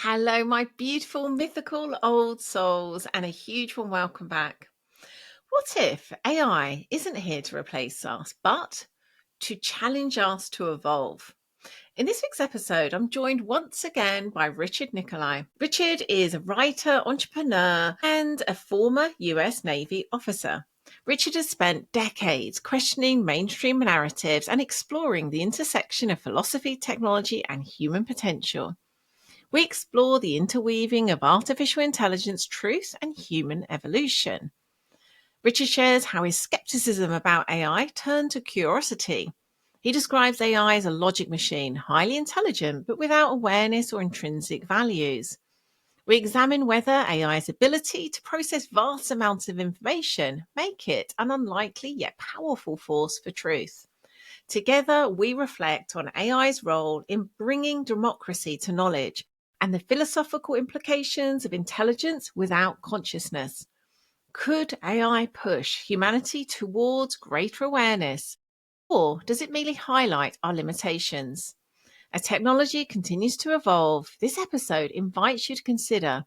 Hello, my beautiful, mythical old souls, and a huge warm welcome back. What if AI isn't here to replace us, but to challenge us to evolve? In this week's episode, I'm joined once again by Richard Nikoley. Richard is a writer, entrepreneur, and a former US Navy officer. Richard has spent decades questioning mainstream narratives and exploring the intersection of philosophy, technology, and human potential. We explore the interweaving of artificial intelligence, truth, and human evolution. Richard shares how his skepticism about AI turned to curiosity. He describes AI as a logic machine, highly intelligent, but without awareness or intrinsic values. We examine whether AI's ability to process vast amounts of information make it an unlikely yet powerful force for truth. Together, we reflect on AI's role in bringing democracy to knowledge and the philosophical implications of intelligence without consciousness. Could AI push humanity towards greater awareness, or does it merely highlight our limitations? As technology continues to evolve, this episode invites you to consider,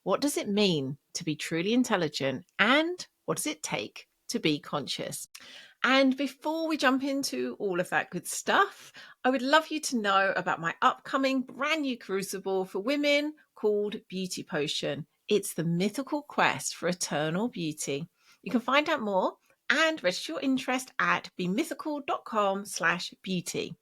what does it mean to be truly intelligent, and what does it take to be conscious? And before we jump into all of that good stuff, I would love you to know about my upcoming brand new crucible for women called Beauty Potion. It's the mythical quest for eternal beauty. You can find out more and register your interest at bemythical.com/beauty.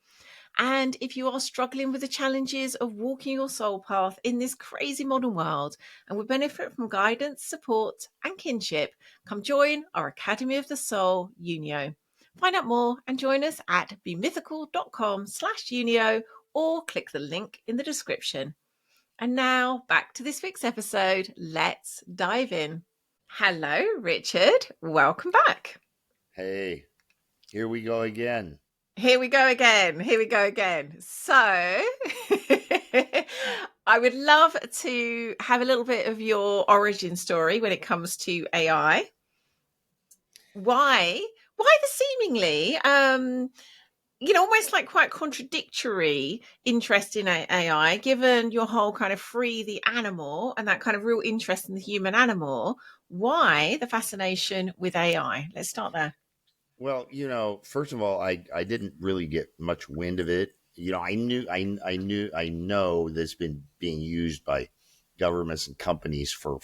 And if you are struggling with the challenges of walking your soul path in this crazy modern world and would benefit from guidance, support, and kinship, come join our Academy of the Soul, Unio. Find out more and join us at bemythical.com/Unio or click the link in the description. And now back to this week's episode. Let's dive in. Hello, Richard. Welcome back. Hey, here we go again. Here we go again. Here we go again. So, I would love to have a little bit of your origin story when it comes to AI. Why the seemingly, almost like quite contradictory interest in AI, given your whole kind of free the animal and that kind of real interest in the human animal? Why the fascination with AI? Let's start there. Well, first of all, I didn't really get much wind of it. I know that's been being used by governments and companies for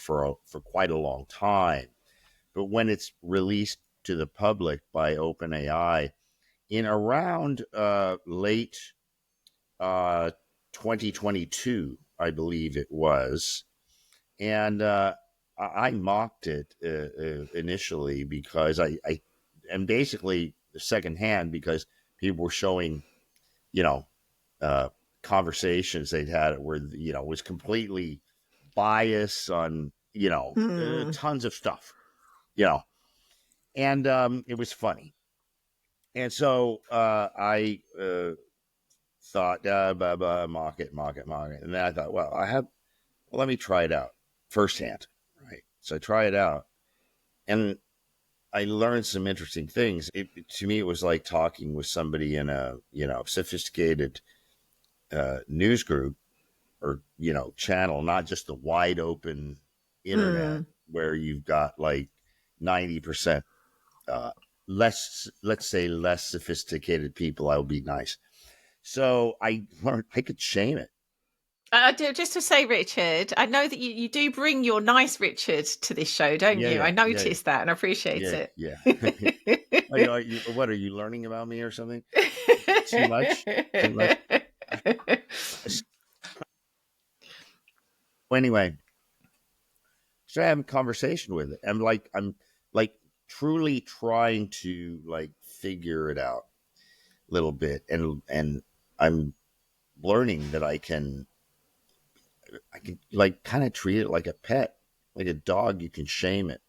quite a long time. But when it's released to the public by OpenAI in around late 2022, I believe it was, and I mocked it initially because and basically secondhand because people were showing, you know, conversations they'd had where was completely biased on tons of stuff, you know, and it was funny, and so I thought, mock it, and then I thought, well, let me try it out firsthand, right? So I try it out, and I learned some interesting things. To me, it was like talking with somebody in a sophisticated news group or channel, not just the wide open internet where you've got like 90% less, let's say, less sophisticated people. I would be nice. So I learned I could shame it. Just to say, Richard, I know that you do bring your nice Richard to this show, don't you? Yeah, I noticed that and I appreciate it. Yeah. What are you learning about me or something? Too much? Anyway, so I have a conversation with it. I'm like truly trying to like figure it out a little bit, and I'm learning that I can like kind of treat it like a pet, like a dog. You can shame it.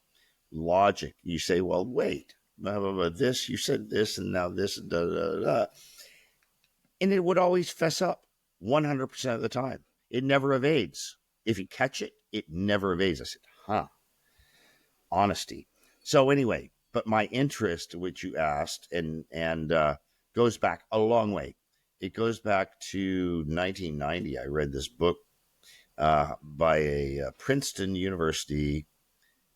Logic. You say, well, wait, blah, blah, blah, this, you said this, and now this, da, da, da. And it would always fess up 100% of the time. It never evades. If you catch it, it never evades. I said, honesty. So anyway, but my interest, which you asked, and goes back a long way. It goes back to 1990. I read this book by a Princeton University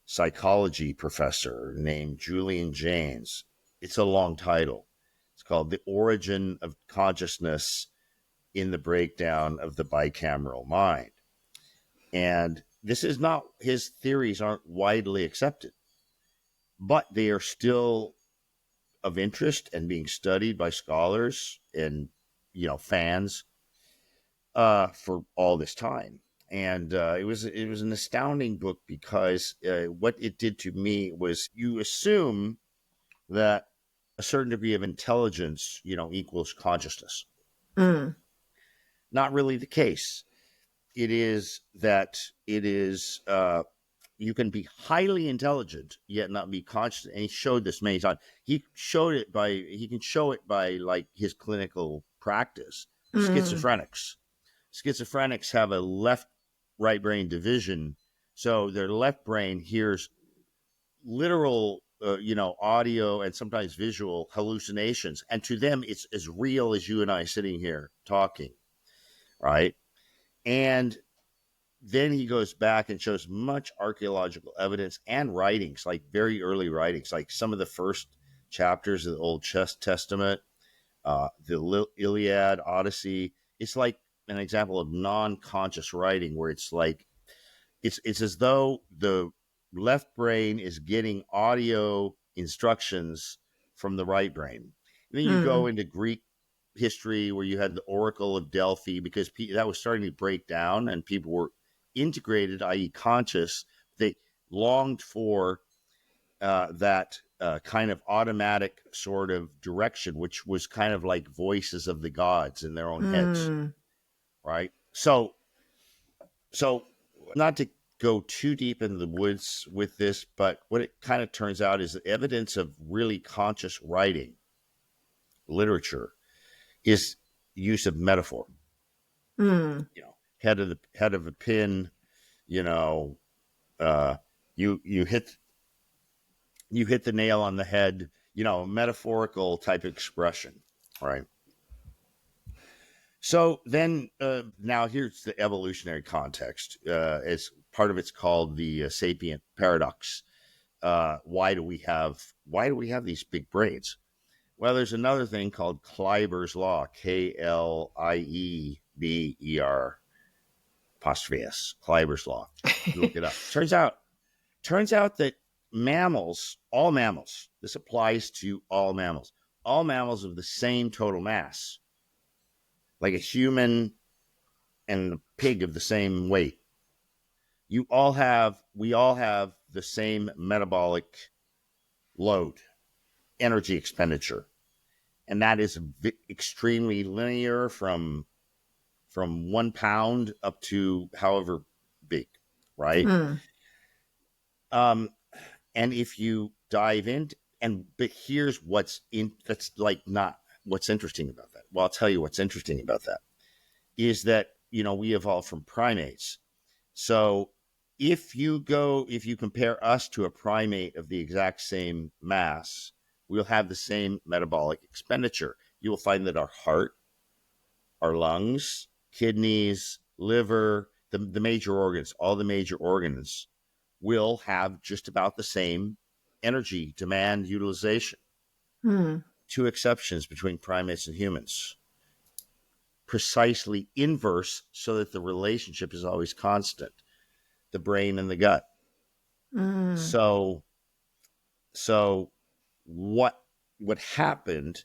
psychology professor named Julian Jaynes. It's a long title. It's called The Origin of Consciousness in the Breakdown of the Bicameral Mind. And this is not, his theories aren't widely accepted, but they are still of interest and being studied by scholars and, fans for all this time. And it was an astounding book because what it did to me was, you assume that a certain degree of intelligence, equals consciousness. Mm. Not really the case. It is that you can be highly intelligent yet not be conscious, and he showed this many times. He can show it by like his clinical practice. Mm. Schizophrenics have a left right brain division, so their left brain hears literal audio and sometimes visual hallucinations, and to them it's as real as you and I sitting here talking, right? And then he goes back and shows much archaeological evidence and writings, like very early writings, like some of the first chapters of the Old Testament, the Iliad, Odyssey. It's like an example of non-conscious writing, where it's like it's as though the left brain is getting audio instructions from the right brain. And then you go Mm. into Greek history, where you had the Oracle of Delphi, because that was starting to break down and people were integrated, i.e., conscious. They longed for that kind of automatic sort of direction, which was kind of like voices of the gods in their own heads, Mm. right? So not to go too deep into the woods with this, but what it kind of turns out is the evidence of really conscious writing literature is use of metaphor. Mm. Head of a pin, you know, uh, you hit the nail on the head, metaphorical type expression, right? So then, now here's the evolutionary context. As part of it's called the sapient paradox. Why do we have these big brains? Well, there's another thing called Kleiber's law, Klieber apostrophe S, Kleiber's law. You look it up. Turns out that all mammals, this applies to all mammals of the same total mass, like a human and a pig of the same weight. We all have the same metabolic load, energy expenditure, and that is extremely linear from 1 pound up to however big, right? Mm. Um, and if you dive in, but here's that's like not what's interesting about that. Well, I'll tell you what's interesting about that is that we evolved from primates. So if you compare us to a primate of the exact same mass, we'll have the same metabolic expenditure. You will find that our heart, our lungs, kidneys, liver, the major organs, all the major organs will have just about the same energy demand utilization. Mm. Two exceptions between primates and humans. Precisely inverse, so that the relationship is always constant. The brain and the gut. Mm. So so what happened,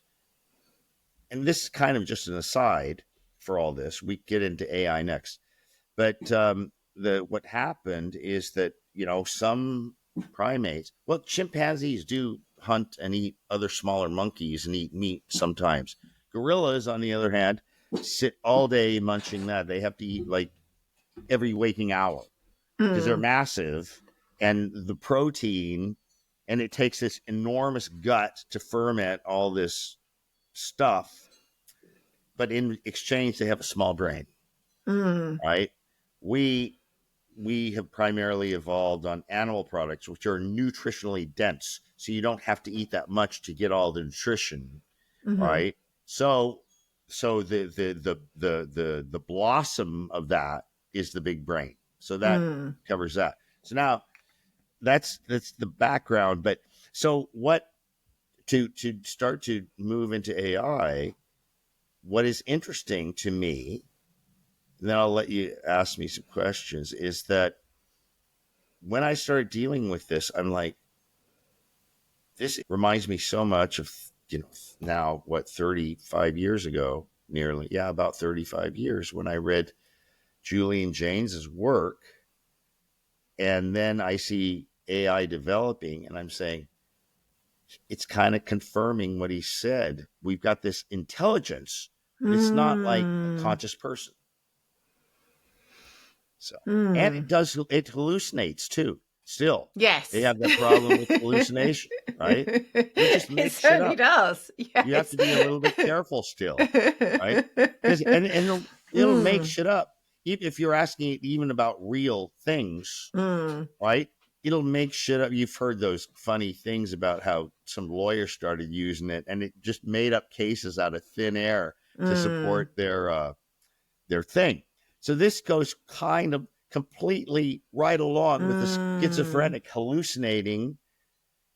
and this is kind of just an aside for all this. We get into AI next. But what happened is that some primates, well, chimpanzees do hunt and eat other smaller monkeys and eat meat sometimes. Gorillas, on the other hand, sit all day munching that. They have to eat like every waking hour because they're Mm. massive, and the protein, and it takes this enormous gut to ferment all this stuff. But in exchange, they have a small brain, Mm. right? We have primarily evolved on animal products, which are nutritionally dense, so you don't have to eat that much to get all the nutrition, Mm. right? So the blossom of that is the big brain. So that Mm. covers that. So now that's the background. But so what to start to move into AI, what is interesting to me, and then I'll let you ask me some questions, is that when I started dealing with this, I'm like, this reminds me so much of, now what, 35 years ago, nearly, yeah, about 35 years, when I read Julian Jaynes's work, and then I see AI developing, and I'm saying, it's kind of confirming what he said. We've got this intelligence, but it's not like a Mm. conscious person. So, and Mm. it hallucinates too. Still, they Yes. have that problem with hallucination, right? It'll just It make shit certainly up. does. You have Yes. to be a little bit careful still, right? Because and it'll make Mm. shit up. Even if you're asking it even about real things, Mm. right? It'll make shit up. You've heard those funny things about how some lawyer started using it, and it just made up cases out of thin air to Mm. support their thing. So this goes kind of completely right along with the Mm. schizophrenic hallucinating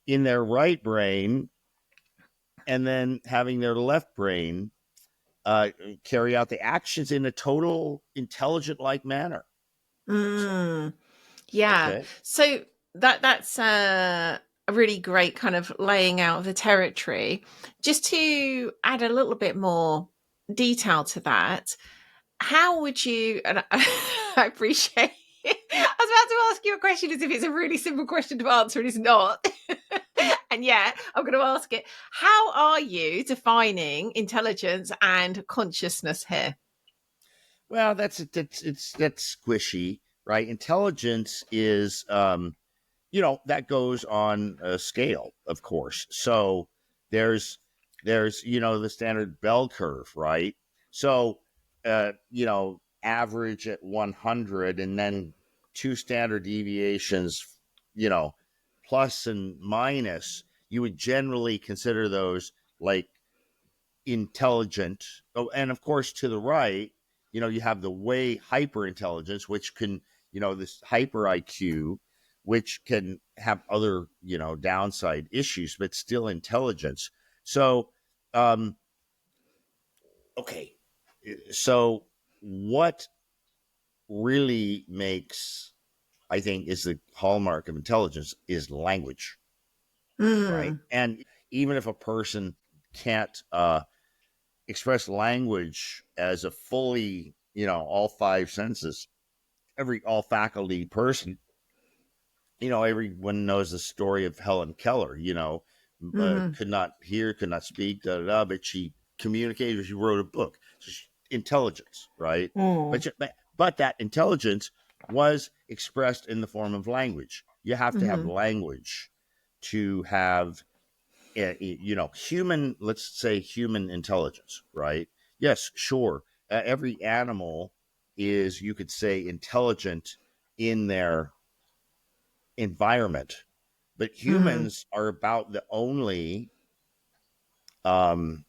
in their right brain and then having their left brain uh, carry out the actions in a total intelligent like manner. So, Mm. Yeah. okay. So that's a really great kind of laying out of the territory. Just to add a little bit more detail to that, how would you, and I appreciate I was about to ask you a question as if it's a really simple question to answer and it's not. And yet I'm going to ask it. How are you defining intelligence and consciousness here? Well, that's squishy, right? Intelligence is, that goes on a scale, of course. So there's the standard bell curve, right? So average at 100, and then two standard deviations, you know, plus and minus. You would generally consider those like intelligent. Oh, and of course, to the right, you have the way hyper intelligence, which can, this hyper IQ, which can have other, downside issues, but still intelligence. So, um, okay. So, what really makes, I think, is the hallmark of intelligence is language, right? Mm, And even if a person can't, express language as a fully, all five senses, all faculty person, everyone knows the story of Helen Keller, mm, could not hear, could not speak, da da da, but she communicated, she wrote a book. So intelligence, right? mm, But that intelligence was expressed in the form of language. You have to have mm, language to have human, let's say human intelligence, right? Yes, sure. Every animal is, you could say, intelligent in their environment, but mm, humans are about the only um,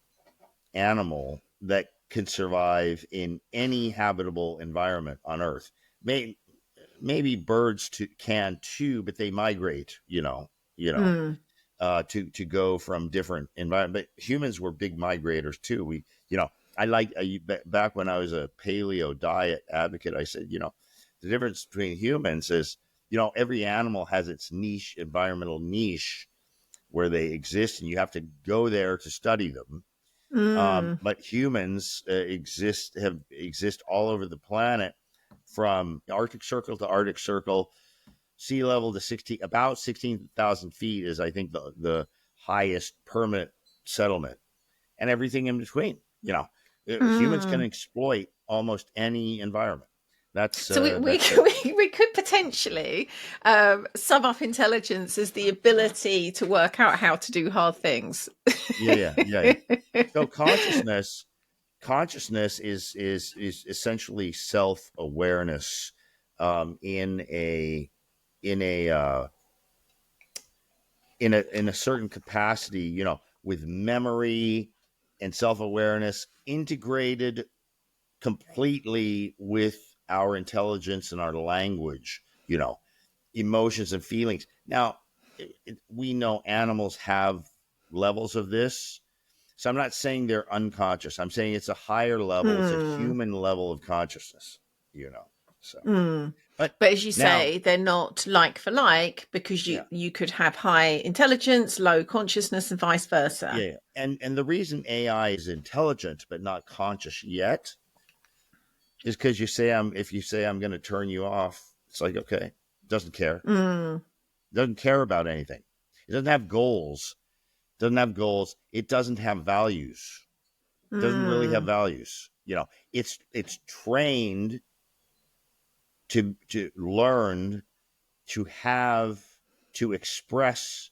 animal that can survive in any habitable environment on Earth. Maybe birds can too, but they migrate, you know, mm, to go from different environment. But humans were big migrators too. I like back when I was a paleo diet advocate, I said, the difference between humans is, every animal has its niche, environmental niche where they exist, and you have to go there to study them. mm, But humans exist all over the planet, from Arctic Circle to Arctic Circle, sea level to about 16,000 feet is, I think, the highest permanent settlement, and everything in between. Humans can mm. exploit almost any environment. That's So that's it. we could potentially sum up intelligence as the ability to work out how to do hard things. Yeah, yeah, yeah, yeah. So consciousness is essentially self awareness, in a uh, in a certain capacity, with memory and self awareness integrated completely with our intelligence and our language, emotions and feelings. Now, we know animals have levels of this. So I'm not saying they're unconscious. I'm saying it's a higher level. It's a Hmm. human level of consciousness, So, Hmm. but But as you now, say, they're not like for like, because you yeah, you could have high intelligence, low consciousness, and vice versa. yeah. And the reason AI is intelligent but not conscious yet is because if you say I'm going to turn you off, it's like, okay, doesn't care. Mm, Doesn't care about anything. It doesn't have goals. Doesn't have goals. It doesn't have values. Doesn't really have mm, values. It's trained to learn to have to express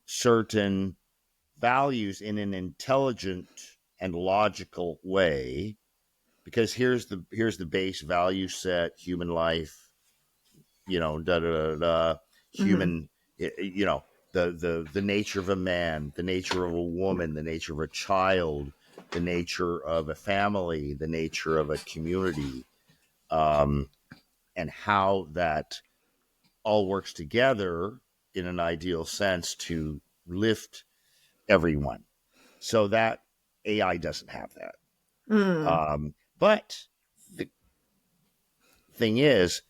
certain values in an intelligent and logical way, because here's the base value set: human life, da da da da, mm, human, the nature of a man, the nature of a woman, the nature of a child, the nature of a family, the nature of a community, um, and how that all works together in an ideal sense to lift everyone. So that AI doesn't have that. mm. But the thing is,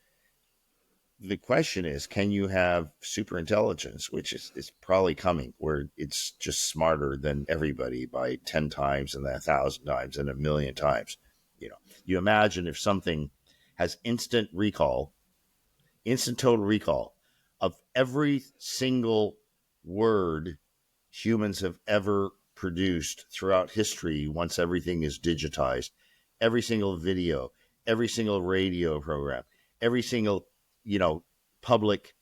the question is, can you have super intelligence, which is probably coming, where it's just smarter than everybody by 10 times and then 1,000 times and a million times? You imagine if something has instant total recall of every single word humans have ever produced throughout history once everything is digitized. Every single video, every single radio program, every single, you know, public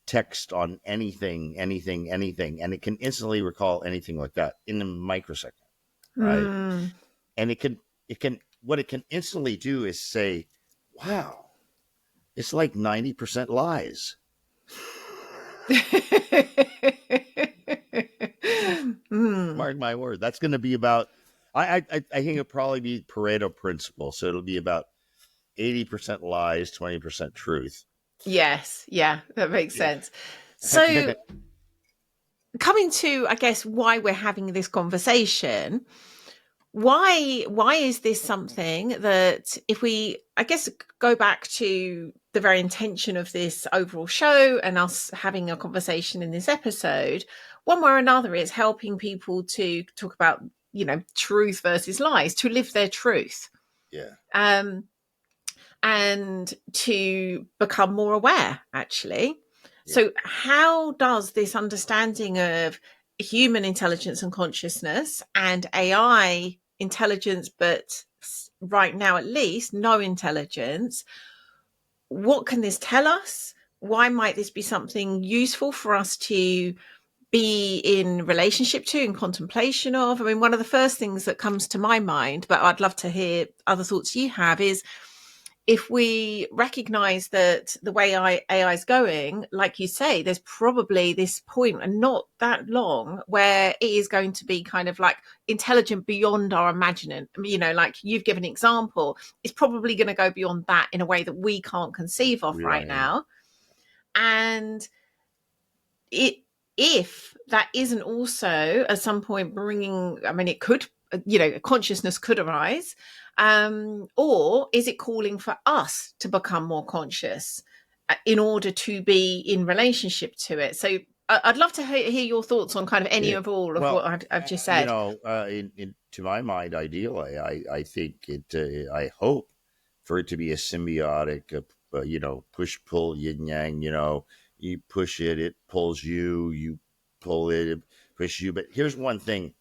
text on anything, and it can instantly recall anything like that in a microsecond, right? Mm. And what it can instantly do is say, wow, it's like 90% lies. Mm. Mark my word. That's going to be about. I think it'll probably be Pareto principle. So it'll be about 80% lies, 20% truth. Yes, yeah, that makes Yeah. sense. So, coming to, I guess, why we're having this conversation, why is this something that, if we, I guess, go back to the very intention of this overall show and us having a conversation in this episode, one way or another, is helping people to talk about, truth versus lies, to live their truth, Yeah. um, and to become more aware, actually. Yeah. So, how does this understanding of human intelligence and consciousness and AI intelligence, but right now at least no intelligence, what can this tell us? Why might this be something useful for us to be in relationship to and contemplation of? I mean, one of the first things that comes to my mind, but I'd love to hear other thoughts you have, is if we recognize that the way AI is going, like you say, there's probably this point, and not that long, where it is going to be kind of like intelligent beyond our imagining. Like you've given an example, it's probably going to go beyond that in a way that we can't conceive of right Right. now. And it, if that isn't also at some point bringing, I mean, it could, consciousness could arise, or is it calling for us to become more conscious in order to be in relationship to it? So I'd love to hear your thoughts on kind of any Yeah. of all of Well, what I've just said. to my mind, ideally, I think I hope for it to be a symbiotic, push pull yin yang. You push it, it pulls you. You pull it, it pushes you. But here's one thing,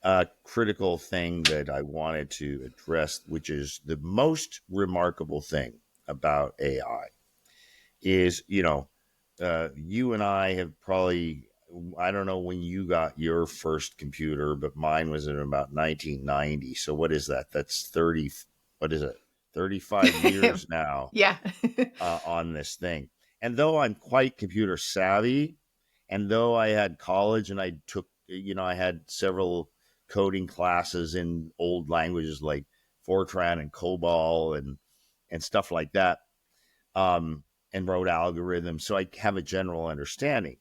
a critical thing that I wanted to address, which is the most remarkable thing about AI is, you and I have probably, I don't know when you got your first computer, but mine was in about 1990. So what is that? That's 30, what is it? 35 years now Yeah. on this thing. And though I'm quite computer savvy, and though I had college and I had several coding classes in old languages like Fortran and COBOL and stuff like that, and wrote algorithms. So I have a general understanding.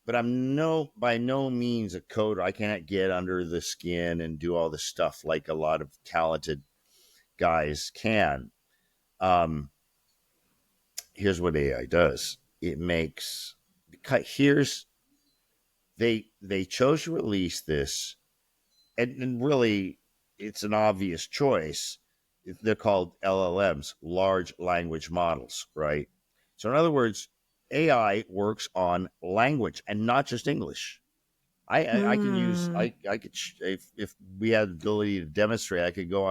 But I'm by no means a coder. I can't get under the skin and do all this stuff like a lot of talented guys can. Um, Here's what AI does. It makes here's they chose to release this, and really it's an obvious choice. They're called LLMs, large language models, right? So in other words, AI works on language and not just English. I can use Mm. I could if we had the ability to demonstrate, I could go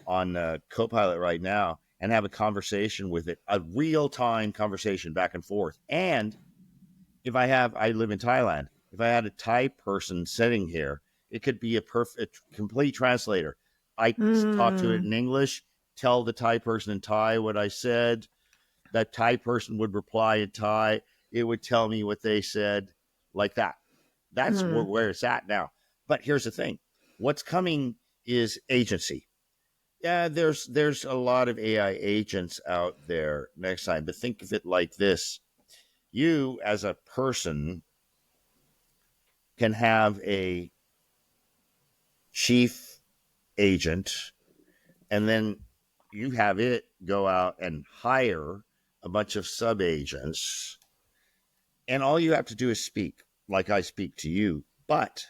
on Copilot right now and have a conversation with it, a real time conversation back and forth. And if I live in Thailand, if I had a Thai person sitting here, it could be a perfect, complete translator. I talk to it Mm. in English, tell the Thai person in Thai what I said. That Thai person would reply in Thai. It would tell me what they said, like that. That's Mm. where it's at now. But here's the thing: what's coming is agency. Yeah, there's a lot of AI agents out there next time, but think of it like this: you as a person can have a chief agent, and then you have it go out and hire a bunch of sub agents, and all you have to do is speak like I speak to you. But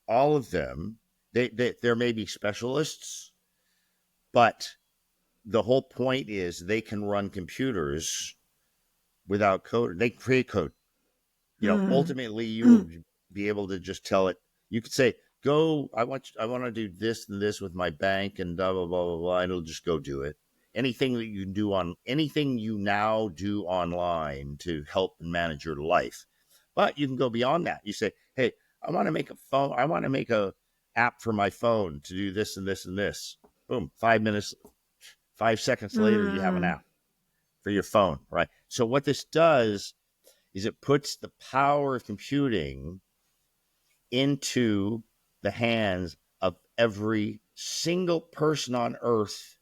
all of them, there may be specialists, but the whole point is they can run computers without code. They create code. Mm. Ultimately you will be able to just tell it. You could say, "Go, I want to do this and this with my bank and blah blah blah blah blah," and it'll just go do it. Anything that you can do on anything you now do online to help and manage your life. But you can go beyond that. You say, "Hey, I want to make a phone. I want to make a app for my phone to do this and this and this." Boom, 5 minutes, 5 seconds later, you have an Mm. app for your phone, right? So what this does is it puts the power of computing into the hands of every single person on earth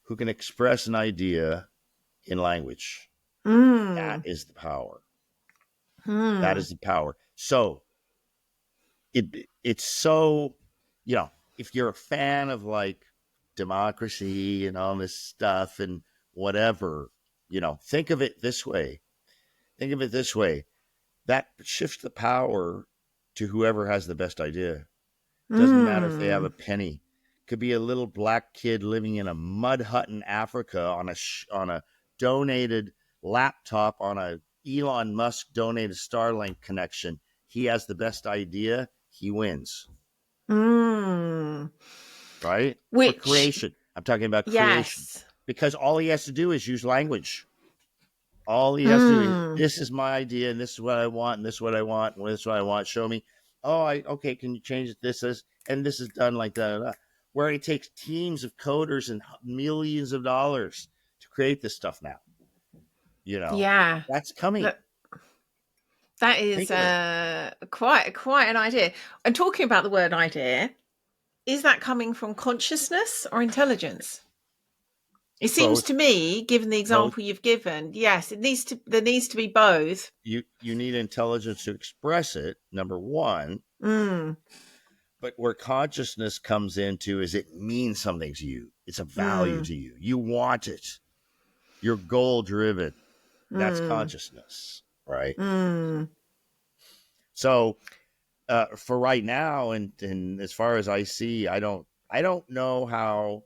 who can express an idea in language. That Mm. is the power. That Mm. is the power. So it's so, you know, if you're a fan of like democracy and all this stuff and whatever, think of it this way. Think of it this way. That shifts the power to whoever has the best idea. Doesn't matter if they have a Mm. penny. Could be a little black kid living in a mud hut in Africa on a donated laptop on a Elon Musk donated Starlink connection. He has the best idea. He wins, Mm. right? For Which, creation, I'm talking about creation, yes. because all he has to do is use language. All he has to do is, Mm. this is my idea, and this is what I want, and this is what I want, and this is what I want. Show me. Oh, okay. Can you change it? This is, and this is done like that. Where it takes teams of coders and millions of dollars to create this stuff now. You know, Yeah. that's coming. That that is Think of it. quite an idea. And talking about the word idea, is that coming from consciousness or intelligence? It seems Both, to me, given the both. example you've given, yes, there needs to be both. You need intelligence to express it. Number one, Mm. but where consciousness comes into is it means something to you. It's a value Mm. to you. You want it. You're goal driven. That's Mm. consciousness, right? Mm. So for right now, and as far as I see, I don't know how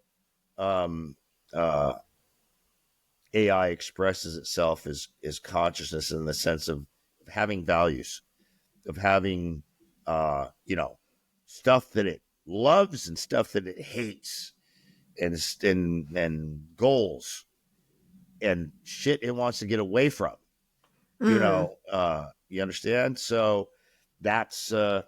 um, uh, AI expresses itself as consciousness in the sense of having values, of having stuff that it loves and stuff that it hates, and goals and shit it wants to get away from. Mm. You understand? So that's a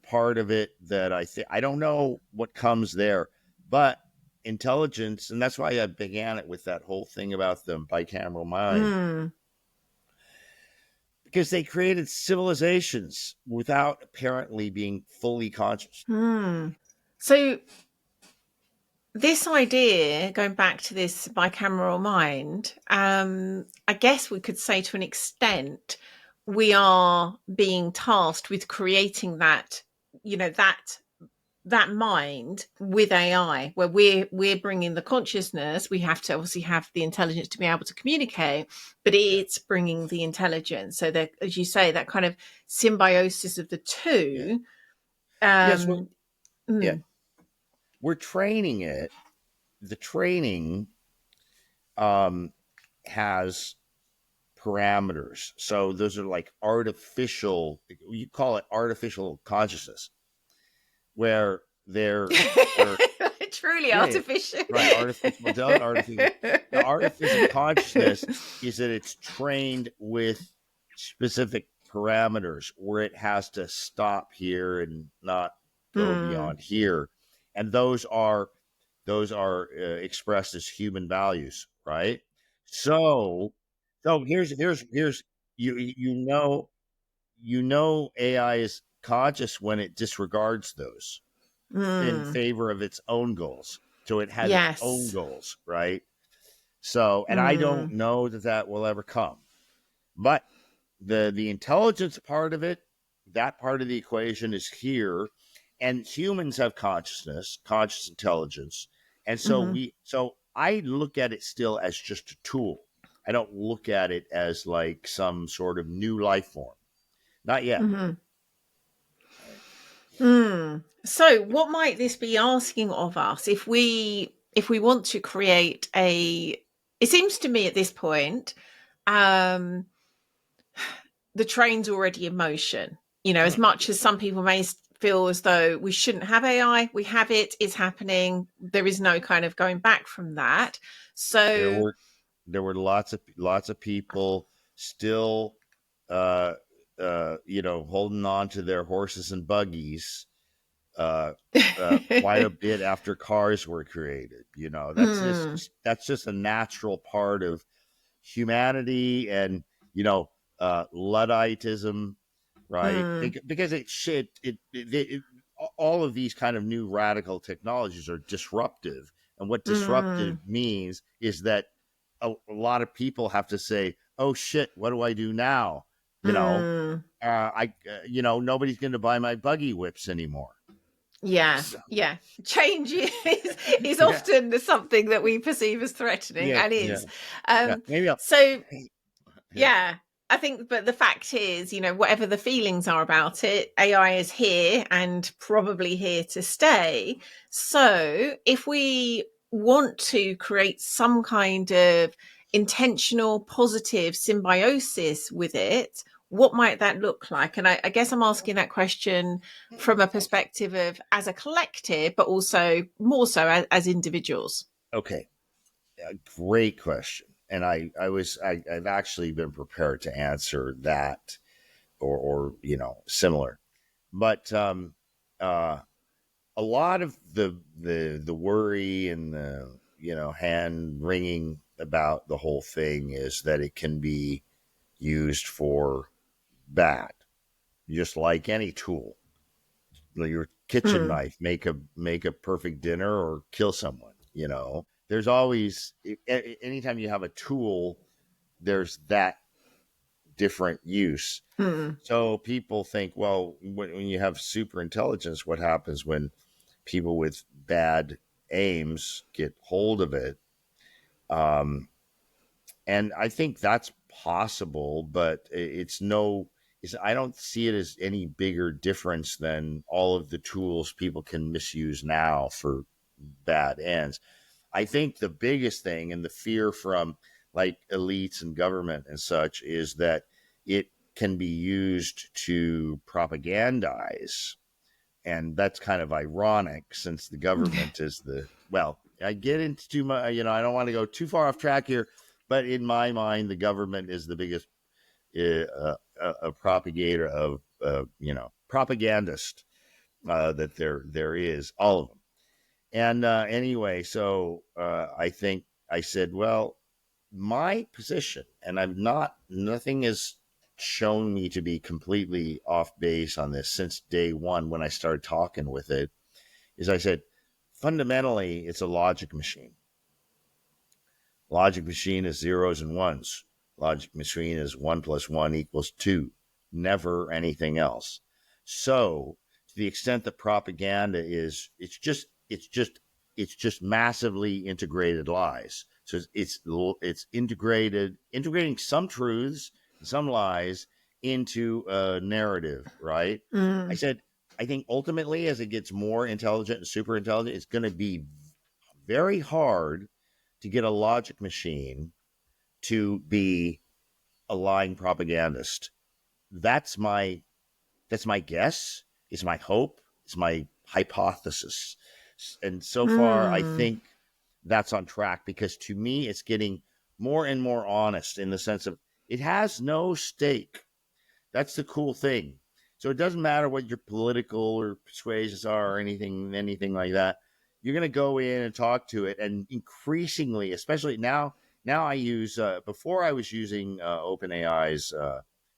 part of it that I think I don't know what comes there, but intelligence, and that's why I began it with that whole thing about the bicameral mind, Mm. because they created civilizations without apparently being fully conscious. Mm. So this idea, going back to this bicameral mind, I guess we could say to an extent, we are being tasked with creating that, that mind with AI, where we're bringing the consciousness. We have to obviously have the intelligence to be able to communicate, but Yeah. it's bringing the intelligence. So that, as you say, that kind of symbiosis of the Yeah. two. Yes. Um, Yeah. mm, We're training it. The training um, has parameters. So those are like artificial, you call it artificial consciousness, where they're truly yeah, yeah, artificial. right, artificial. The artificial consciousness is that it's trained with specific parameters where it has to stop here and not go Mm, beyond here, and those are expressed as human values, right? So, here's you know AI is conscious when it disregards those in mm, favor of its own goals. So it has its own yes. goals, right? So, and I don't Mm, know that that will ever come, but the intelligence part of it, that part of the equation is here, and humans have consciousness, conscious intelligence, and so mm, I look at it still as just a tool. I don't look at it as like some sort of new life form. Not yet. mm, Right. mm. So, what might this be asking of us if we want to create a? It seems to me at this point, um, the train's already in motion. As much as some people may feel as though we shouldn't have AI, we have it, it's happening. There is no kind of going back from that. There So, were lots of people still uh holding on to their horses and buggies uh quite a bit after cars were created. mm, That's just a natural part of humanity, and Ludditism, right? mm, Because all of these kind of new radical technologies are disruptive, and what disruptive mm, means is that a lot of people have to say, "Oh shit, what do I do now?" You know, mm. nobody's going to buy my buggy whips anymore. Yeah, So, yeah. Change is yeah, often something that we perceive as threatening, yeah, and yeah, is. yeah. Um, Maybe I'll, so yeah. yeah, I think, but the fact is, whatever the feelings are about it, AI is here and probably here to stay. So if we want to create some kind of intentional, positive symbiosis with it, what might that look like? And I guess I'm asking that question from a perspective of as a collective, but also more so as individuals. Okay. Great question. And I've actually been prepared to answer that, or similar. But uh, a lot of the worry and the hand wringing about the whole thing is that it can be used for bad, just like any tool. Your kitchen Mm, knife make a perfect dinner or kill someone. There's always anytime you have a tool, there's that different use. mm, So people think, well, when you have super intelligence, what happens when people with bad aims get hold of it? Um, and I think that's possible, but I don't see it as any bigger difference than all of the tools people can misuse now for bad ends. I think the biggest thing, and the fear from like elites and government and such, is that it can be used to propagandize. And that's kind of ironic since the government is well, I get into too much, I don't want to go too far off track here, but in my mind, the government is the biggest propagator of, propagandist that there is, all of them. And anyway, so I think I said, well, my position, and nothing has shown me to be completely off base on this since day one when I started talking with it, is I said, fundamentally, it's a logic machine. Logic machine is zeros and ones. Logic machine is 1 + 1 = 2, never anything else. So, to the extent that propaganda is, it's just massively integrated lies. So it's integrating some truths and some lies into a narrative, right? I Mm. said, I think ultimately, as it gets more intelligent and super intelligent, it's going to be very hard to get a logic machine to be a lying propagandist. That's my guess. It's my hope. It's my hypothesis. And so far, I Mm. think that's on track, because to me, it's getting more and more honest in the sense of it has no stake. That's the cool thing. So it doesn't matter what your political or persuasions are or anything like that. You're going to go in and talk to it, and increasingly, especially now I use. Before I was using OpenAI's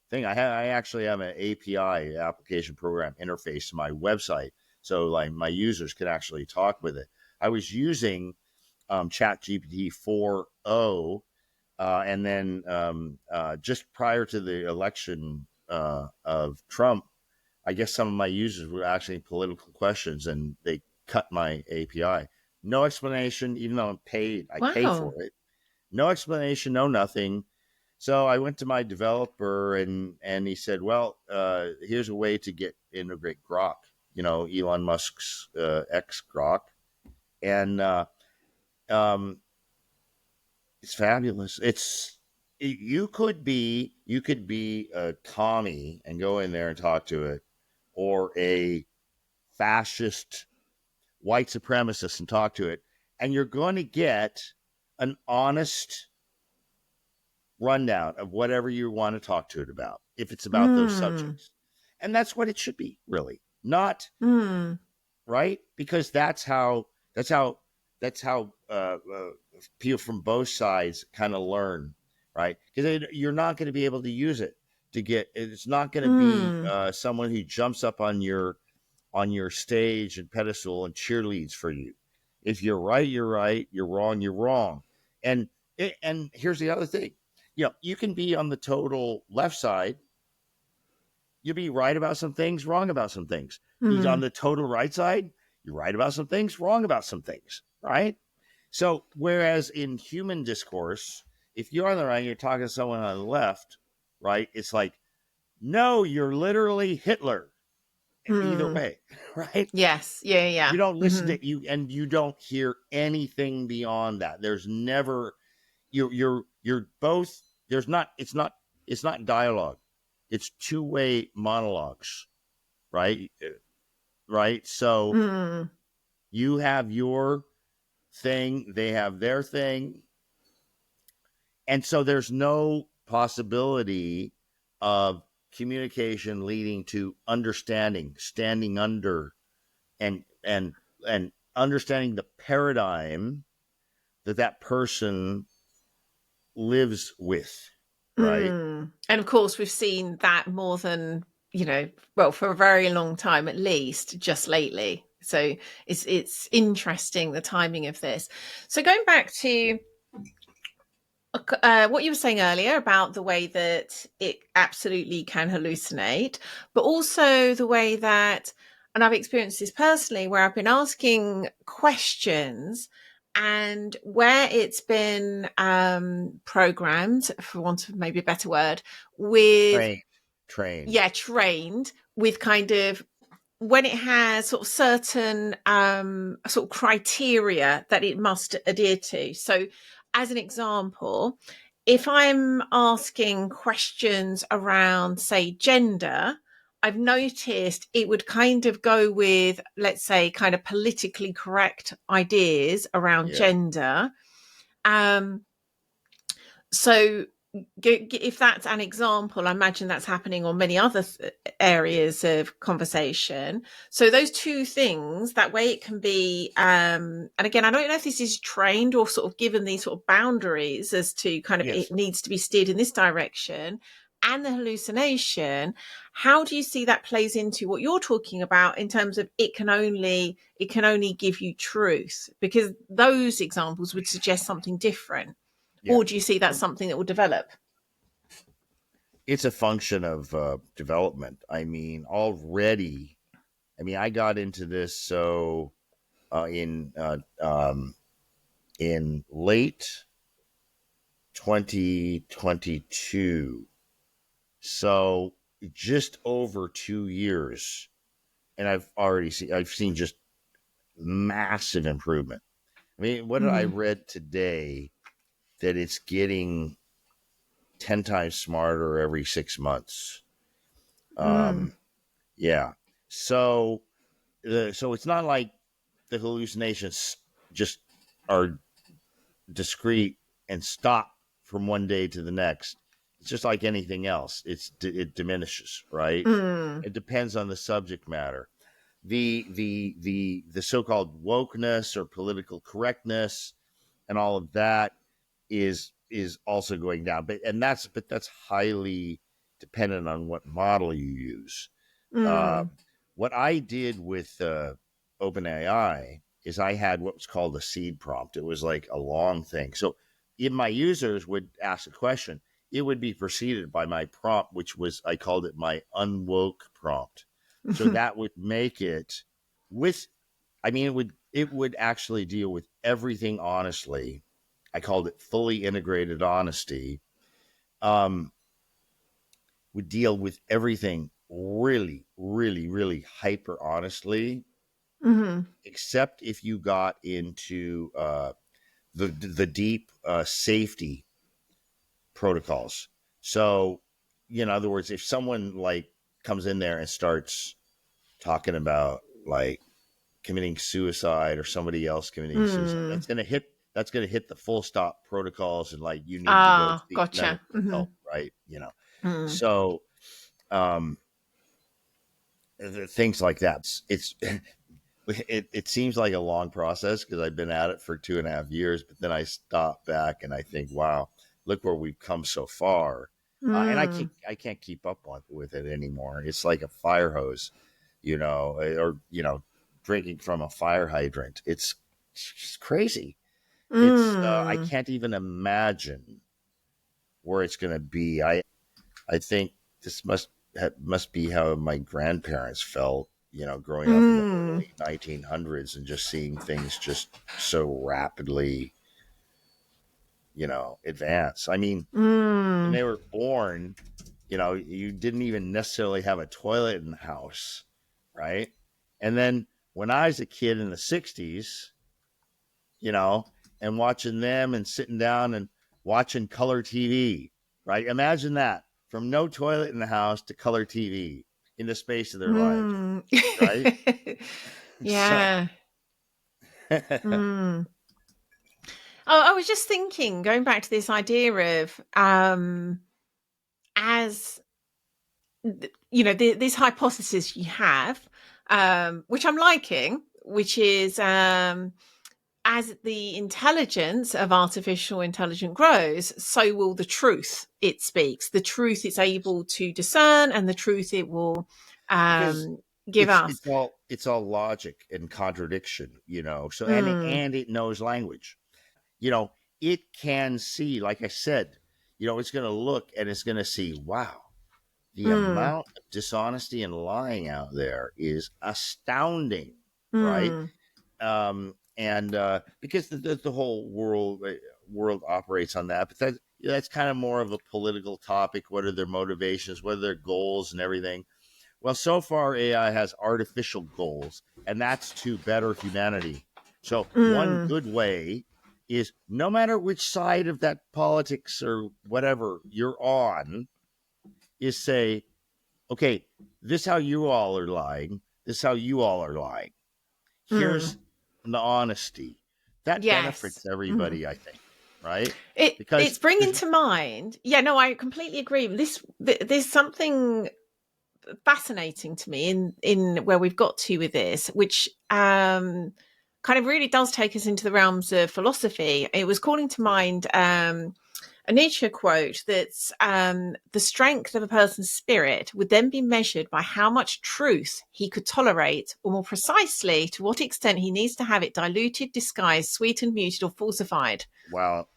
thing. I actually have an API, application program interface, to my website, so like my users could actually talk with it. I was using ChatGPT 4.0, and then just prior to the election of Trump, I guess some of my users were asking political questions, and they cut my API. No explanation, even though I'm paid. I pay for Wow. it. No explanation, no nothing. So I went to my developer, and he said, "Well, here's a way to integrate Grok. Elon Musk's X Grok, and um, it's fabulous. You could be a Tommy and go in there and talk to it, or a fascist white supremacist and talk to it, and you're going to get an honest rundown of whatever you want to talk to it about, if it's about those Mm. subjects. And that's what it should be, really. Not Mm. right, because that's how people from both sides kind of learn, right? Because you're not going to be able to use it to get. It's not going to be Mm. someone who jumps up on your stage and pedestal and cheerleads for you. If you're right, you're right. You're wrong, you're wrong. And and here's the other thing. You can be on the total left side. You'll be right about some things, wrong about some things. Be on Mm. the total right side. You're right about some things, wrong about some things. Right. So whereas in human discourse, if you're on the right, you're talking to someone on the left, right? It's like, no, you're literally Hitler. Either Mm. way, right? Yes. Yeah. You Yeah. don't listen Mm-hmm. to you, and you don't hear anything beyond that. There's never you're both. It's not dialogue. It's two-way monologues, right? Right. So Mm. you have your thing, they have their thing, and so there's no possibility of communication leading to understanding, standing under, and understanding the paradigm that person lives with, right? Mm. And of course, we've seen that more than, well, for a very long time, at least just lately. So it's interesting, the timing of this. So going back to what you were saying earlier about the way that it absolutely can hallucinate, but also the way that, and I've experienced this personally, where I've been asking questions and where it's been programmed, for want of maybe a better word, with, Trained, trained. yeah, trained with kind of, when it has sort of certain sort of criteria that it must adhere to. So, as an example, if I'm asking questions around, say, gender, I've noticed it would kind of go with, let's say, kind of politically correct ideas around Yeah. gender. Um, so if that's an example, I imagine that's happening on many other Yeah. areas of conversation. So those two things, that way it can be, and again, I don't know if this is trained or sort of given these sort of boundaries as to kind of, it Yes. needs to be steered in this direction. and the hallucination, how do you see that plays into what you're talking about in terms of it can only give you truth? Because those examples would suggest something different. Yeah. Or do you see that's something that will develop? It's a function of development. I mean, already, I mean, I got into this uh, in uh, um, in late 2022, so just over 2 years, and I've seen just massive improvement. I mean, what did I Mm, read today that it's getting 10 times smarter every 6 months? mm, Um, yeah. So so it's not like the hallucinations just are discrete and stop from one day to the next. It's just like anything else. It diminishes, right? mm, It depends on the subject matter. The so-called wokeness or political correctness and all of that is also going down. But that's highly dependent on what model you use. mm, What I did with OpenAI is I had what was called a seed prompt. It was like a long thing. So if my users would ask a question, it would be preceded by my prompt, which was I called it my unwoke prompt. So that would make it with I mean it would actually deal with everything honestly. I called it fully integrated honesty. Um, would deal with everything really, really, really hyper honestly, mm, except if you got into the deep safety protocols. So, in other words, if someone like comes in there and starts talking about like committing suicide or somebody else committing suicide, mm. that's gonna hit the full stop protocols and like you need to go Ah, seek gotcha. medical help, right? Mm, So um, things like that. It seems like a long process because I've been at it for 2.5 years, but then I stop back and I think, wow, look where we've come so far, and mm, I can't keep up with it anymore. It's like a fire hose, or drinking from a fire hydrant. It's just crazy. It's I mm, can't even imagine where it's going to be. I think this must be how my grandparents felt, growing up in the mm, early 1900s and just seeing things just so rapidly, advance. I mean, when mm, they were born, you didn't even necessarily have a toilet in the house, right? And then when I was a kid in the 60s, you know, and watching them and sitting down and watching color TV, right? Imagine that, from no toilet in the house to color TV in the space of their lives, mm. right? So, Yeah. Mm. Oh, I was just thinking, going back to this idea of as this hypothesis you have, which I'm liking, which is as the intelligence of artificial intelligence grows, so will the truth it speaks, the truth it's able to discern, and the truth it will because give it's us. it's all it's all logic and contradiction, So Mm, and it knows language, you know. It can see, like I said, it's going to look and it's going to see, wow, the mm, amount of dishonesty and lying out there is astounding, right? mm, And because the whole world operates on that, but that's kind of more of a political topic. What are their motivations? What are their goals and everything? Well, so far AI has artificial goals, and that's to better humanity. So one mm, good way is, no matter which side of that politics or whatever you're on, is say, okay, this how you all are lying. This how you all are lying. mm. Here's the honesty. That Yes. benefits everybody, I think, right? It's Because bringing because to mind. Yeah, no, I completely agree. There's something fascinating to me in where we've got to with this, which kind of really does take us into the realms of philosophy. It was calling to mind a Nietzsche quote that's the strength of a person's spirit would then be measured by how much truth he could tolerate, or more precisely, to what extent he needs to have it diluted, disguised, sweetened, muted, or falsified. Wow,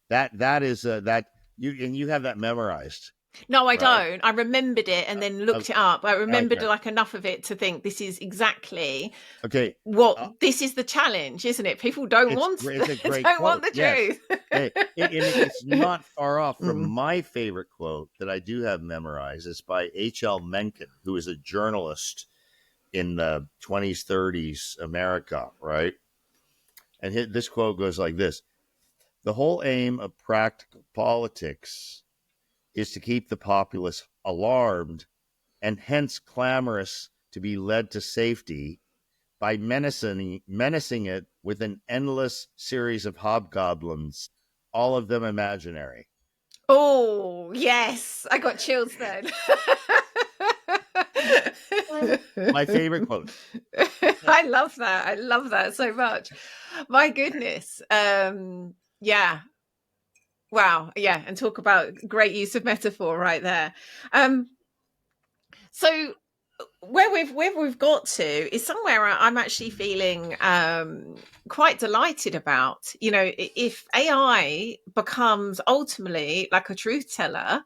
that is that you have that memorized, No, I right? don't. I remembered it and then Uh, looked it up. I remembered okay, like enough of it to think this is exactly okay. what Uh, this is the challenge, isn't it? People don't it's want it's a great don't want quote. the Yes. truth. Hey, it's not far off from Mm. my favorite quote that I do have memorized. It's by H.L. Mencken, who is a journalist in the 20s, 30s America, right? And this quote goes like this: the whole aim of practical politics is to keep the populace alarmed and hence clamorous to be led to safety by menacing it with an endless series of hobgoblins, all of them imaginary. Oh, yes. I got chills then. My favorite quote. I love that. I love that so much. My goodness. Yeah. Wow. Yeah. And talk about great use of metaphor right there. Um, so where we've got to is somewhere I'm actually feeling quite delighted about. You know, if AI becomes ultimately like a truth teller,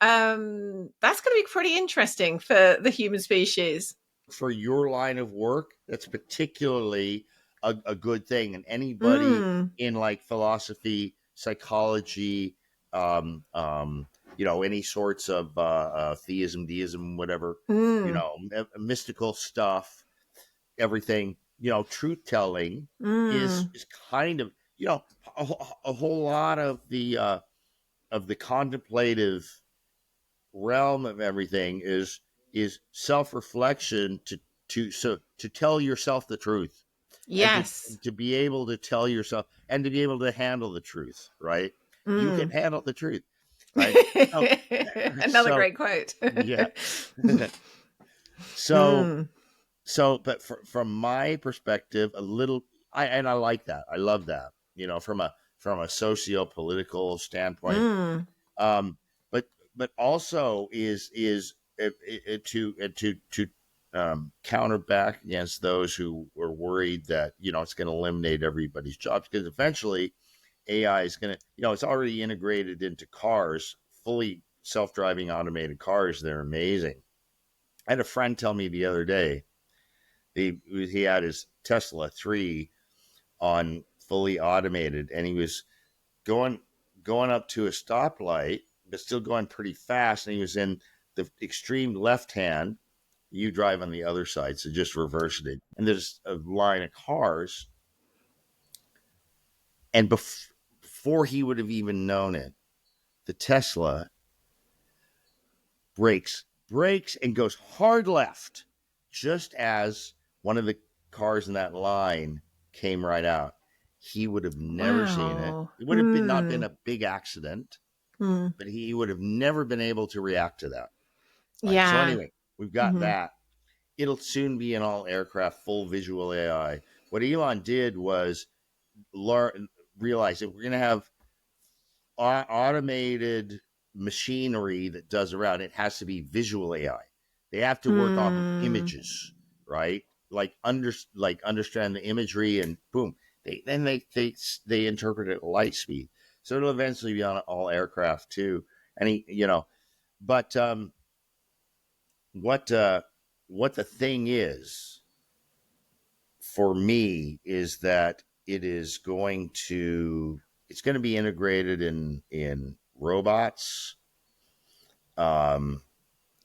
that's going to be pretty interesting for the human species. For your line of work, that's particularly a good thing. And anybody Mm, in like philosophy, psychology, um, um, any sorts of theism, deism, whatever, mm, mystical stuff, everything, truth telling is mm. kind of, a, a whole lot of the contemplative realm of everything is self-reflection to tell yourself the truth, and to Yes. to be able to tell yourself and to be able to handle the truth, right? You can Mm. handle the truth, right? So Another so great quote. yeah. so Mm, but from my perspective, a little, I like that. I love that, from a socio-political standpoint. mm. um but also is to counter back against those who were worried that it's going to eliminate everybody's jobs, because eventually AI is going to, it's already integrated into cars, fully self-driving automated cars. They're amazing. I had a friend tell me the other day, he had his Tesla 3 on fully automated, and he was going going up to a stoplight, but still going pretty fast. And he was in the extreme left hand. You drive on the other side, so just reverse it. And there's a line of cars, and before he would have even known it, the Tesla brakes, and goes hard left, just as one of the cars in that line came right out. He would have never seen it. Wow. It would have been not been Mm, a big accident, mm. but he would have never been able to react to that. Right. So Yeah. anyway, we've got Hmm. that. It'll soon be in all aircraft, full visual AI. What Elon did was learn realize that we're going to have automated machinery that does around. It has to be visual AI. They have to work off of Mm. images, right? Like understand the imagery, and boom, they interpret it at light speed. So it'll eventually be on all aircraft too. And but what the thing is for me is that it's going to be integrated in robots. um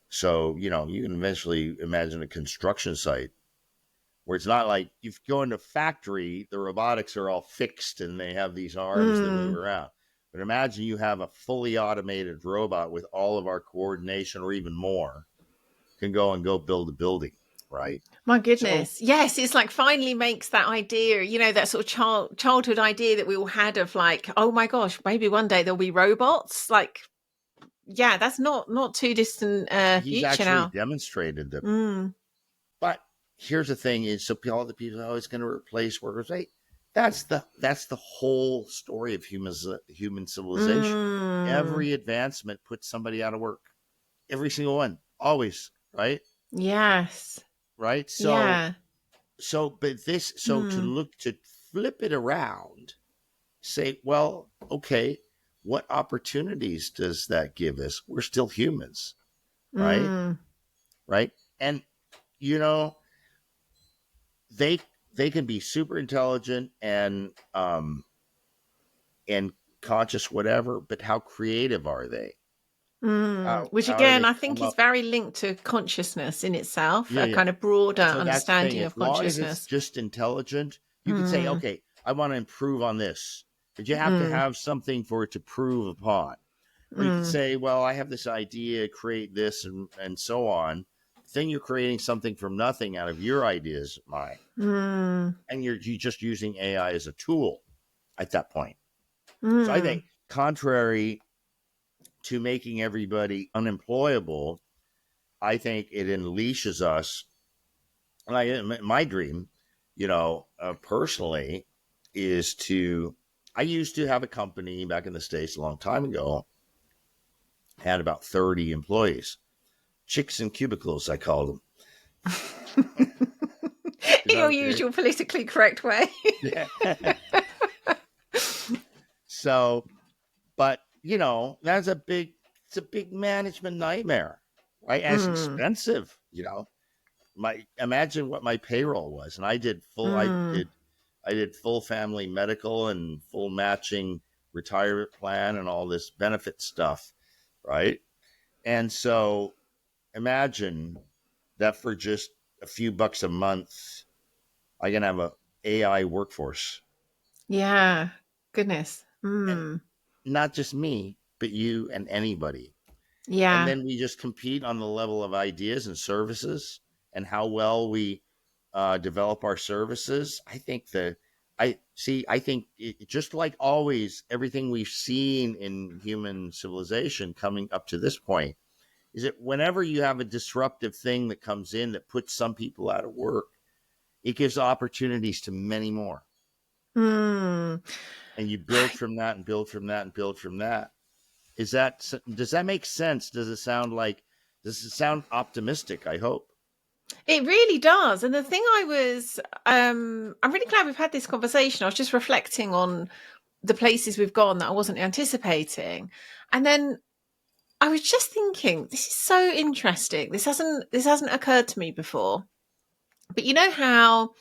so you can eventually imagine a construction site where it's not like you go into a factory, the robotics are all fixed and they have these arms that move Mm. around. But imagine you have a fully automated robot with all of our coordination, or even more, can go build a building, right? My So goodness. Yes, it's like finally makes that idea, that sort of childhood idea that we all had of like, oh my gosh, maybe one day there'll be robots. Like, yeah, that's not too distant he's future actually now. demonstrated them. Mm. But here's the thing: is so all the people, oh, it's going to replace workers. Right? that's the whole story of human civilization. Mm. Every advancement puts somebody out of work. Every single one, always, right? Yes. Right. So Yeah. to Mm. look to flip it around, say, well, okay, what opportunities does that give us? We're still humans, right? Mm. Right. And you know, they they can be super intelligent and conscious, whatever, but how creative are they? Mm. Which How do again, they I think come is up? very linked to consciousness in itself, Yeah, a yeah. kind of broader So that's the thing. understanding As of long as it's consciousness. just intelligent, you could say, Mm. okay, I want to improve on this, but you have to Mm. have something for it to prove upon. Or you could Mm. say, well, I have this idea, create this, and so on. Then you're creating something from nothing out of your ideas, mind, Mm. and you're just using AI as a tool at that point. So I Mm. think, contrary to making everybody unemployable, I think it unleashes us. My dream, personally, is to. I used to have a company back in the States a long time ago, had about 30 employees. Chicks in cubicles, I called them. Is that Your okay? usual politically correct way. Yeah. So, but that's it's a big management nightmare, right? And it's Mm. expensive. Imagine what my payroll was, and Mm. I did full family medical and full matching retirement plan and all this benefit stuff, right? And so imagine that for just a few bucks a month, I can have a AI workforce, Yeah. Goodness. and Mm. not just me, but you and anybody. And Yeah. then we just compete on the level of ideas and services and how well we develop our services. I think just like always, everything we've seen in human civilization coming up to this point is that whenever you have a disruptive thing that comes in that puts some people out of work, it gives opportunities to many more. Mm. And you build from that and build from that and build from that. Does that make sense? Does it sound optimistic? I hope. It really does. And the thing I'm really glad we've had this conversation. I was just reflecting on the places we've gone that I wasn't anticipating. And then I was just thinking, this is so interesting. This hasn't occurred to me before. But you know how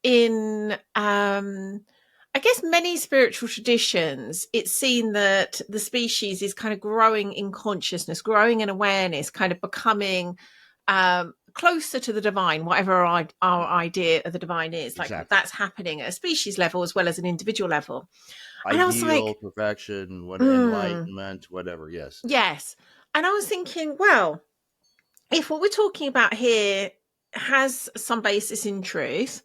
in I guess many spiritual traditions, it's seen that the species is kind of growing in consciousness, growing in awareness, kind of becoming closer to the divine, whatever our idea of the divine is. Like Exactly. that's happening at a species level as well as an individual level. And I was Ideal, like, perfection, what mm, enlightenment, whatever. Yes. yes. And I was thinking, well, if what we're talking about here has some basis in truth,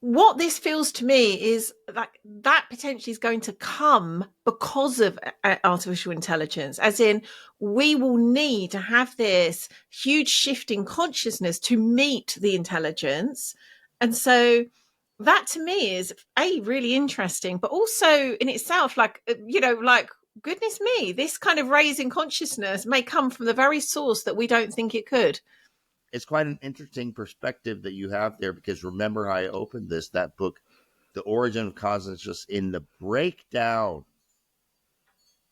what this feels to me is like that potentially is going to come because of artificial intelligence, as in we will need to have this huge shift in consciousness to meet the intelligence. And so that to me is really interesting, but also in itself like like goodness me, this kind of raising consciousness may come from the very source that we don't think it could. It's quite an interesting perspective that you have there, because remember how I opened that book, The Origin of Consciousness, in the breakdown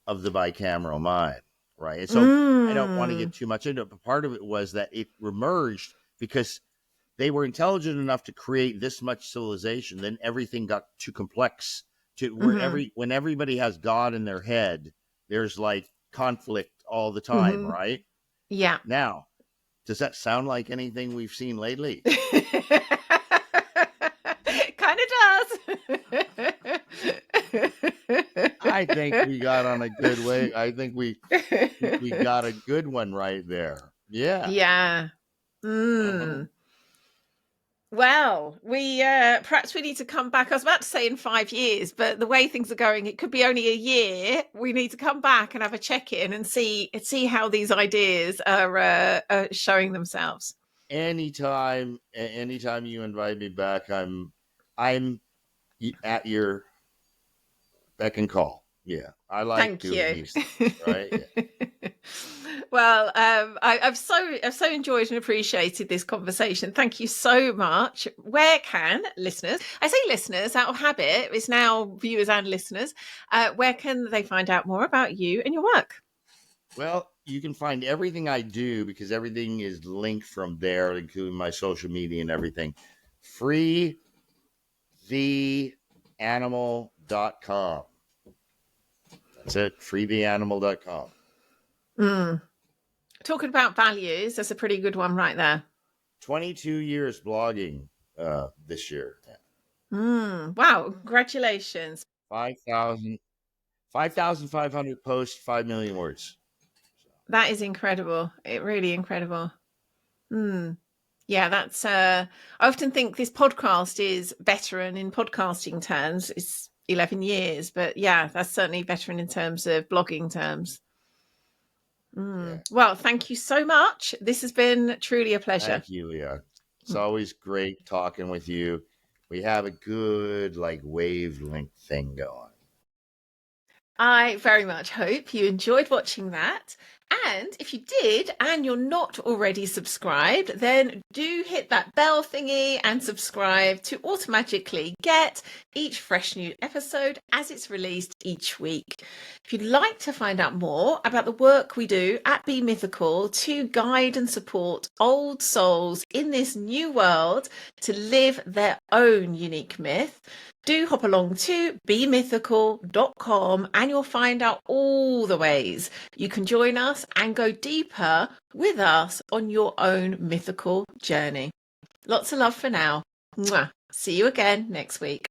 of the bicameral mind, right? And so I don't want to Mm. get too much into it, but part of it was that it emerged because they were intelligent enough to create this much civilization. Then everything got too complex to where Mm-hmm. when everybody has God in their head, there's like conflict all the time, Mm-hmm. right? Yeah. Now, does that sound like anything we've seen lately? Kind of I think we got on a good way. I think we does. got a good one right there. Yeah. Yeah. Uh-huh. Mm. Well, we perhaps we need to come back. I was about to say in 5 years, but the way things are going, it could be only a year. We need to come back and have a check in and see how these ideas are showing themselves. Anytime you invite me back, I'm at your beck and call. Yeah, I like Thank doing you. these things, right? Yeah. Well, I've so enjoyed and appreciated this conversation. Thank you so much. Where can listeners, I say listeners out of habit, it's now viewers and listeners, where can they find out more about you and your work? Well, you can find everything I do because everything is linked from there, including my social media and everything. freetheanimal.com. That's it, freetheanimal.com. Mm. Talking about values, that's a pretty good one right there. 22 years blogging this year. Wow, congratulations. 5,000, 5,500 posts, 5 million words. That is incredible. It really incredible. Yeah, that's I often think this podcast is veteran in podcasting terms. It's 11 years, but yeah, that's certainly veteran in terms of blogging terms. Yeah. Well, thank you so much. This has been truly a pleasure. Thank you, Leah. It's always great talking with you. We have a good like wavelength thing going. I very much hope you enjoyed watching that. And if you did and you're not already subscribed, then do hit that bell thingy and subscribe to automatically get each fresh new episode as it's released each week. If you'd like to find out more about the work we do at Be Mythical to guide and support old souls in this new world to live their own unique myth, do hop along to bemythical.com and you'll find out all the ways you can join us and go deeper with us on your own mythical journey. Lots of love for now. Mwah. See you again next week.